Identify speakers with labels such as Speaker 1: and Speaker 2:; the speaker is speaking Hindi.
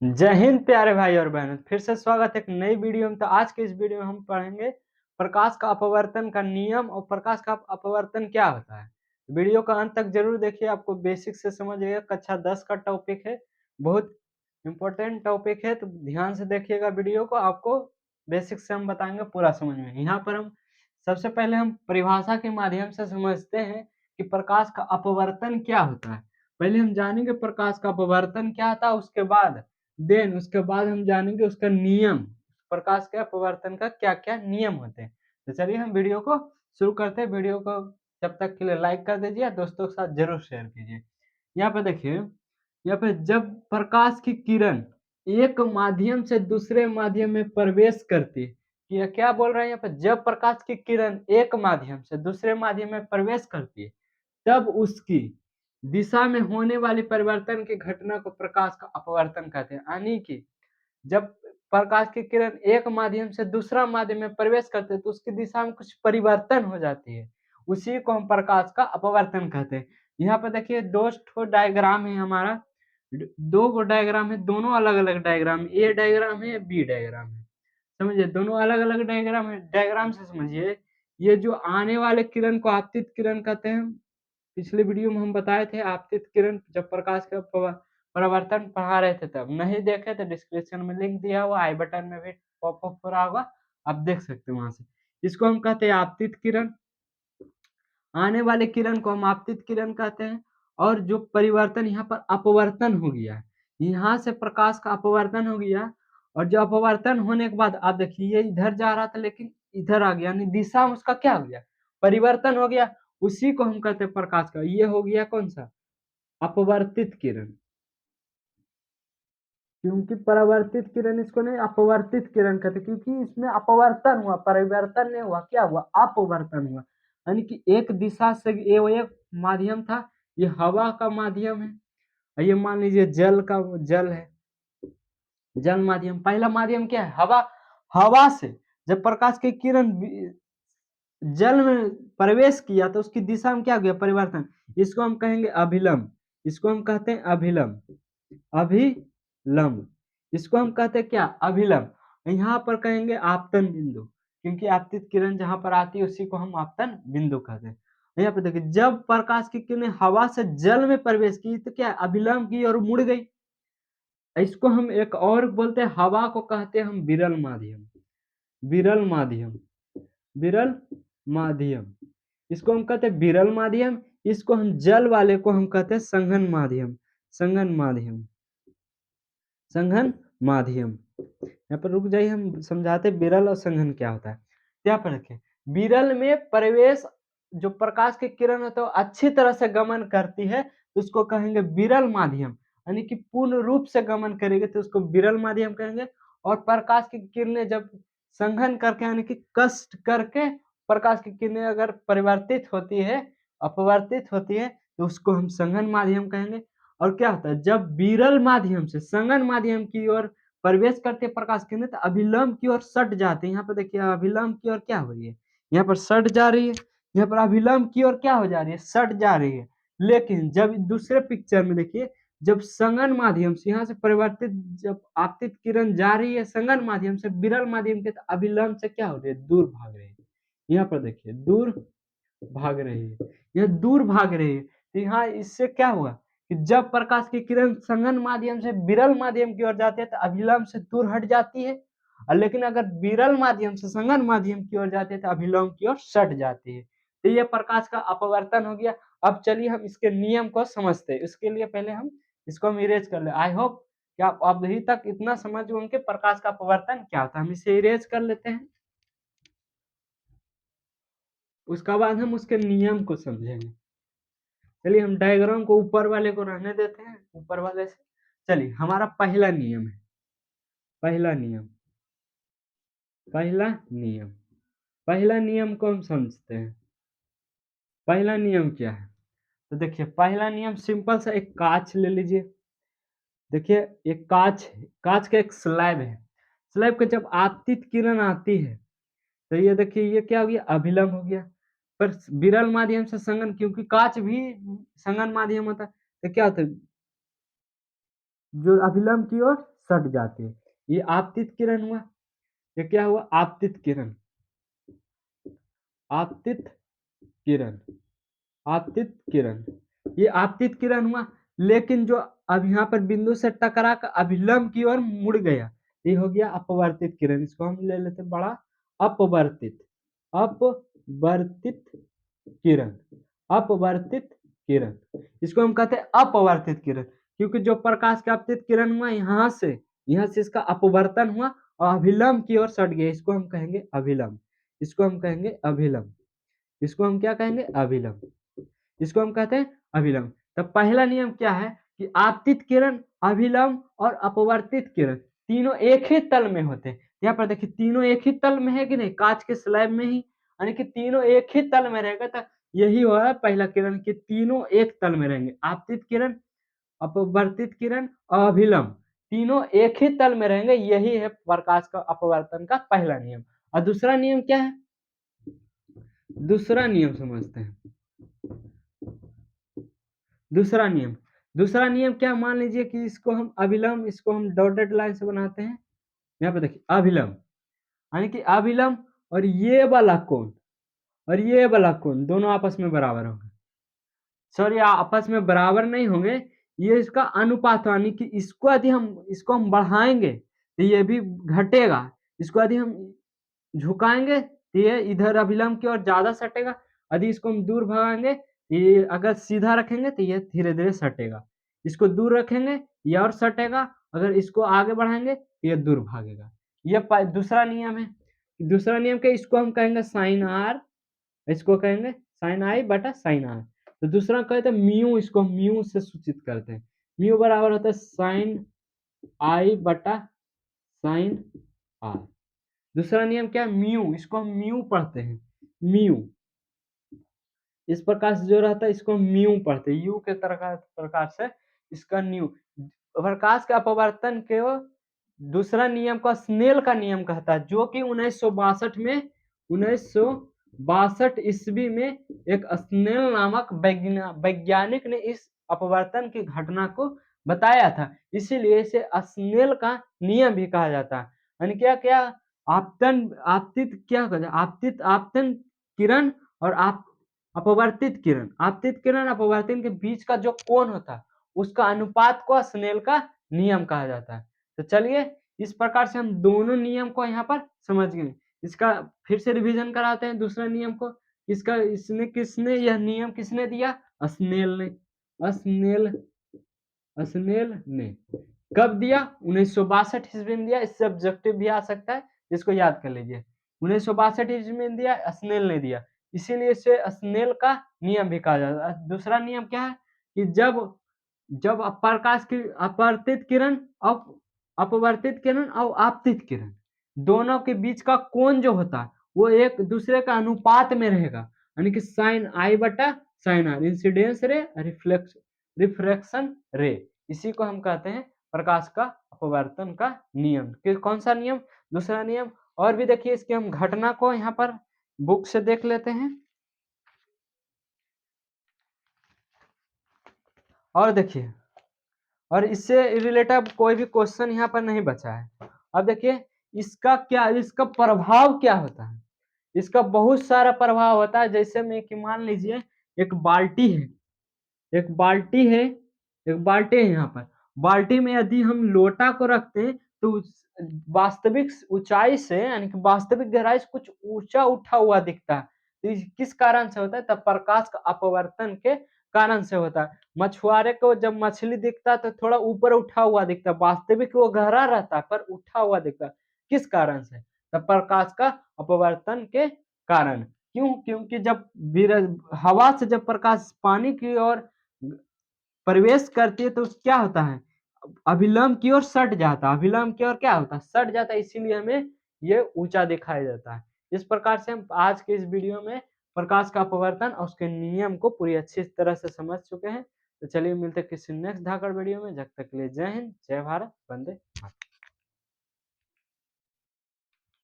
Speaker 1: जय हिंद प्यारे भाई और बहनों, फिर से स्वागत है एक नई वीडियो में। तो आज के इस वीडियो में हम पढ़ेंगे प्रकाश का अपवर्तन का नियम और प्रकाश का अपवर्तन क्या होता है। वीडियो का अंत तक जरूर देखिए, आपको बेसिक से समझ आएगा। कक्षा 10 का टॉपिक है, बहुत इंपॉर्टेंट टॉपिक है, तो ध्यान से देखिएगा वीडियो को। आपको बेसिक से हम बताएंगे पूरा समझ में। यहाँ पर हम सबसे पहले हम परिभाषा के माध्यम से समझते हैं कि प्रकाश का अपवर्तन क्या होता है। पहले हम जानेंगे प्रकाश का अपवर्तन क्या था, उसके बाद हम जानेंगे उसका नियम, प्रकाश के अपवर्तन का क्या क्या नियम होते हैं। तो चलिए हम वीडियो को शुरू करते हैं। वीडियो को जब तक के लिए लाइक कर दीजिए, दोस्तों के साथ जरूर शेयर कीजिए। यहाँ पे देखिए, यहाँ पे जब प्रकाश की किरण एक माध्यम से दूसरे माध्यम में प्रवेश करती है, ये क्या बोल रहे हैं यहाँ पे, जब प्रकाश की किरण एक माध्यम से दूसरे माध्यम में प्रवेश करती है तब उसकी दिशा में होने वाली परिवर्तन की घटना को प्रकाश का अपवर्तन कहते हैं। यानी कि जब प्रकाश की किरण एक माध्यम से दूसरा माध्यम में प्रवेश करते हैं तो उसकी दिशा में कुछ परिवर्तन हो जाती है, उसी को हम प्रकाश का अपवर्तन कहते हैं। यहाँ पे देखिए दो ठो डायग्राम है हमारा, दो गो डायग्राम है, दोनों अलग अलग डायग्राम है। ए डायग्राम है, बी डायग्राम है, समझिए दोनों अलग अलग डायग्राम है। डायग्राम से समझिए, ये जो आने वाले किरण को आपतित किरण कहते हैं। पिछले वीडियो में हम बताए थे आपतित किरण, जब प्रकाश का परिवर्तन पढ़ा रहे थे, तब नहीं देखे तो डिस्क्रिप्शन में लिंक दिया हुआ, आई बटन में भी पॉपअप हो रहा होगा, आप देख सकते हैं वहां से। इसको हम कहते हैं आपतित किरण, आने वाले किरण को हम आपतित किरण कहते हैं। और जो परिवर्तन यहाँ पर अपवर्तन हो गया, यहाँ से प्रकाश का अपवर्तन हो गया, और जो अपवर्तन होने के बाद आप देखिए ये इधर जा रहा था लेकिन इधर आ गया, यानी दिशा में उसका क्या हो गया, परिवर्तन हो गया। उसी को हम कहते हैं प्रकाश का, ये हो गया कौन सा, अपवर्तित किरण। क्योंकि परावर्तित किरण इसको नहीं अपवर्तित किरण कहते, क्योंकि इसमें अपवर्तन हुआ, परिवर्तन नहीं हुआ, क्या हुआ, अपवर्तन हुआ। यानी कि एक दिशा से ये एक माध्यम था, ये हवा का माध्यम है, ये मान लीजिए जल का, जल है, जल माध्यम। पहला माध्यम क्या है, हवा। हवा से जब प्रकाश की किरण जल में प्रवेश किया तो उसकी दिशा में क्या हो गया, परिवर्तन। इसको हम कहेंगे अभिलंब, इसको हम कहते हैं अभिलंब, अभिलंब, इसको हम कहते हैं क्या, अभिलंब। यहाँ पर कहेंगे आपतन बिंदु, क्योंकि आपतित किरण जहां पर आती है उसी को हम आपतन बिंदु कहते हैं। यहाँ पे देखिए, जब प्रकाश की किरण हवा से जल में प्रवेश की तो क्या, अभिलंब की और मुड़ गई। इसको हम एक और बोलते हैं, हवा को कहते हैं हम विरल माध्यम, विरल माध्यम, विरल माध्यम, इसको हम कहते हैं विरल माध्यम। इसको हम जल वाले को हम कहते हैं संघन माध्यम, संघन माध्यम, संघन माध्यम। यहाँ पर रुक जाइए, हम समझाते विरल और संघन क्या होता है। यहाँ पर रखें, विरल में प्रवेश, जो प्रकाश की किरण है तो अच्छी तरह से गमन करती है तो उसको कहेंगे विरल माध्यम, यानी कि पूर्ण रूप से गमन करेगी तो उसको विरल माध्यम कहेंगे। और प्रकाश की किरणें जब संघन करके, यानी कि कष्ट करके प्रकाश की किरणें अगर परिवर्तित होती है, अपवर्तित होती है, तो उसको हम संघन माध्यम कहेंगे। और क्या होता है, जब विरल माध्यम से संघन माध्यम की ओर प्रवेश करते प्रकाश किरण तो अभिलंब की ओर सट जाते हैं। यहाँ पर देखिए अभिलंब की ओर क्या हो रही है, यहाँ पर सट जा रही है, यहाँ पर अभिलंब की ओर क्या हो जा रही है, सट जा रही है। लेकिन जब दूसरे पिक्चर में देखिए, जब संघन माध्यम से यहाँ से परिवर्तित, जब आपतित किरण जा रही है संघन माध्यम से विरल माध्यम के, तो अभिलंब से क्या हो रही है, दूर भाग रही है। यहाँ पर देखिए दूर भाग रही है, यह दूर भाग रही है। तो यहाँ इससे क्या हुआ कि जब प्रकाश की किरण संघन माध्यम से विरल माध्यम की ओर जाती है तो अभिलंब से दूर हट जाती है, और लेकिन अगर विरल माध्यम से संघन माध्यम की ओर जाती है तो अभिलंब की ओर सट जाती है। तो ये प्रकाश का अपवर्तन हो गया। अब चलिए हम इसके नियम को समझते हैं। इसके लिए पहले हम इसको हम इरेज कर ले। आई होप कि आप अभी तक इतना समझ होंगे प्रकाश का अपवर्तन क्या होता है। हम इसे इरेज कर लेते हैं, उसके बाद हम उसके नियम को समझेंगे। चलिए हम डायग्राम को ऊपर वाले को रहने देते हैं, ऊपर वाले से। चलिए हमारा पहला नियम है, पहला नियम, पहला नियम, पहला नियम को हम समझते हैं। पहला नियम क्या है, तो देखिए पहला नियम सिंपल सा, एक कांच ले लीजिए। देखिए एक कांच, कांच का एक स्लैब है, स्लैब पे जब आपतित किरण आती है तो ये देखिए ये क्या हो गया, अभिलंब हो गया। पर विरल माध्यम से संघन, क्योंकि कांच भी संघन माध्यम होता है, तो क्या होता है, जो अभिलंब की ओर सट जाती है। ये आपतित किरण हुआ। ये क्या हुआ? आपतित किरण। आपतित किरण। आपतित किरण। ये आपतित किरण हुआ, लेकिन जो अब यहाँ पर बिंदु से टकरा कर अभिलंब की ओर मुड़ गया, ये हो गया अपवर्तित किरण। इसको हम ले लेते बड़ा अपवर्तित। अपवर्तित किरण। अपवर्तित किरण। इसको हम कहते हैं अपवर्तित किरण, क्योंकि जो प्रकाश का आपतित किरण हुआ यहाँ से इसका अपवर्तन हुआ और अभिलंब की ओर सट गया। इसको हम कहेंगे अभिलंब। इसको हम कहेंगे अभिलंब। इसको हम क्या कहेंगे? अभिलंब। इसको हम कहते हैं अभिलंब। तो पहला नियम क्या है कि आपतित किरण, अभिलंब और अपवर्तित किरण तीनों एक ही तल में होते हैं। यहाँ पर देखिए तीनों एक ही तल में है कि नहीं, कांच के स्लैब में ही, यानी कि तीनों एक ही तल में रहेगा। तो यही हो रहा है पहला किरण कि तीनों एक तल में रहेंगे। आपतित किरण, अपवर्तित किरण और अभिलंब तीनों एक ही तल में रहेंगे। यही है प्रकाश का अपवर्तन का पहला नियम। और दूसरा नियम क्या है? दूसरा नियम समझते हैं। दूसरा नियम क्या? मान लीजिए कि इसको हम अभिलंब, इसको हम डॉटेड लाइन से बनाते हैं। यहाँ पे देखिए अभिलंब, यानी कि अभिलंब और ये वाला कोण और ये वाला कोण दोनों आपस में बराबर होंगे। सॉरी, आपस में बराबर नहीं होंगे, ये इसका अनुपात, यानी कि इसको यदि हम बढ़ाएंगे तो ये भी घटेगा। इसको यदि हम झुकाएंगे तो ये इधर अभिलंब की ओर ज्यादा सटेगा। यदि इसको हम दूर भगाएंगे, ये अगर सीधा रखेंगे तो ये धीरे धीरे सटेगा। इसको दूर रखेंगे ये और सटेगा, अगर इसको आगे बढ़ाएंगे तो ये दूर भागेगा। ये दूसरा नियम है। दूसरा नियम क्या? इसको हम कहेंगे साइन आर। इसको कहेंगे साइन आई बटा साइन आर। तो दूसरा कहते हैं म्यू, इसको हम म्यू से सूचित करते हैं। म्यू बराबर होता है साइन आई बटा साइन आर। दूसरा नियम क्या है? म्यू। इसको हम म्यू पढ़ते हैं। म्यू इस प्रकार से जो रहता है इसको हम म्यू पढ़ते हैं। यू के प्रकार से इसका न्यू। प्रकाश के अपवर्तन के दूसरा नियम को स्नेल का नियम कहता है, जो कि 1962 ईस्वी में एक स्नेल नामक वैज्ञानिक ने इस अपवर्तन की घटना को बताया था। इसीलिए इसे स्नेल का नियम भी कहा जाता है। यानी क्या क्या? आपतित क्या कहते हैं? आपतित आपतन किरण और अपवर्तित किरण। आपतित किरण अपवर्तन के बीच का जो कोण होता है उसका अनुपात को स्नेल का नियम कहा जाता है। तो चलिए इस प्रकार से हम दोनों नियम को यहाँ पर समझ गए। इसका फिर से रिवीजन कराते हैं दूसरा नियम को। किसने यह नियम किसने दिया? स्नेल ने। स्नेल ने कब दिया? 1962 ईस्वी में दिया। इससे ऑब्जेक्टिव भी आ सकता है, इसको याद कर लीजिए। 1962 ईस्वी में दिया, स्नेल ने दिया, इसीलिए इसे स्नेल का नियम भी कहा जाता है। दूसरा नियम क्या है कि जब जब प्रकाश की अपवर्तित किरण, अपवर्तित किरण और आपतित किरण दोनों के बीच का कोण जो होता है वो एक दूसरे का अनुपात में रहेगा, यानी कि साइन आई बटा sine r. Incidence ray, refraction ray, इसी को हम कहते हैं प्रकाश का अपवर्तन का नियम। कौन सा नियम? दूसरा नियम। और भी देखिए इसकी हम घटना को यहाँ पर बुक से देख लेते हैं। और देखिए, और इससे रिलेटेड कोई भी क्वेश्चन यहाँ पर नहीं बचा है। अब देखिए इसका प्रभाव क्या होता है। इसका बहुत सारा प्रभाव होता है। जैसे में कि मान लीजिए एक बाल्टी है, एक बाल्टी है, एक बाल्टी है। यहाँ पर बाल्टी में यदि हम लोटा को रखते हैं तो वास्तविक ऊंचाई से, यानी कि वास्तविक गहराई से कुछ ऊंचा उठा हुआ दिखता है। तो किस कारण से होता है? तब प्रकाश का अपवर्तन के कारण से होता है। मछुआरे को जब मछली दिखता है तो थोड़ा ऊपर उठा हुआ दिखता है, वास्तविक वो गहरा रहता है पर उठा हुआ दिखता है। किस कारण से? तब प्रकाश का अपवर्तन के कारण। क्यों? क्योंकि जब हवा से जब प्रकाश पानी की ओर प्रवेश करती है तो क्या होता है? अभिलंब की ओर सट जाता है। अभिलंब की ओर क्या होता है? सट जाता है, इसीलिए हमें ये ऊंचा दिखाई देता है। इस प्रकार से हम आज के इस वीडियो में प्रकाश का अपवर्तन और उसके नियम को पूरी अच्छी तरह से समझ चुके हैं। तो चलिए मिलते हैं किसी नेक्स्ट धाकड़ वीडियो में। जब तक के लिए जय हिंद, जय भारत, वंदे मातरम।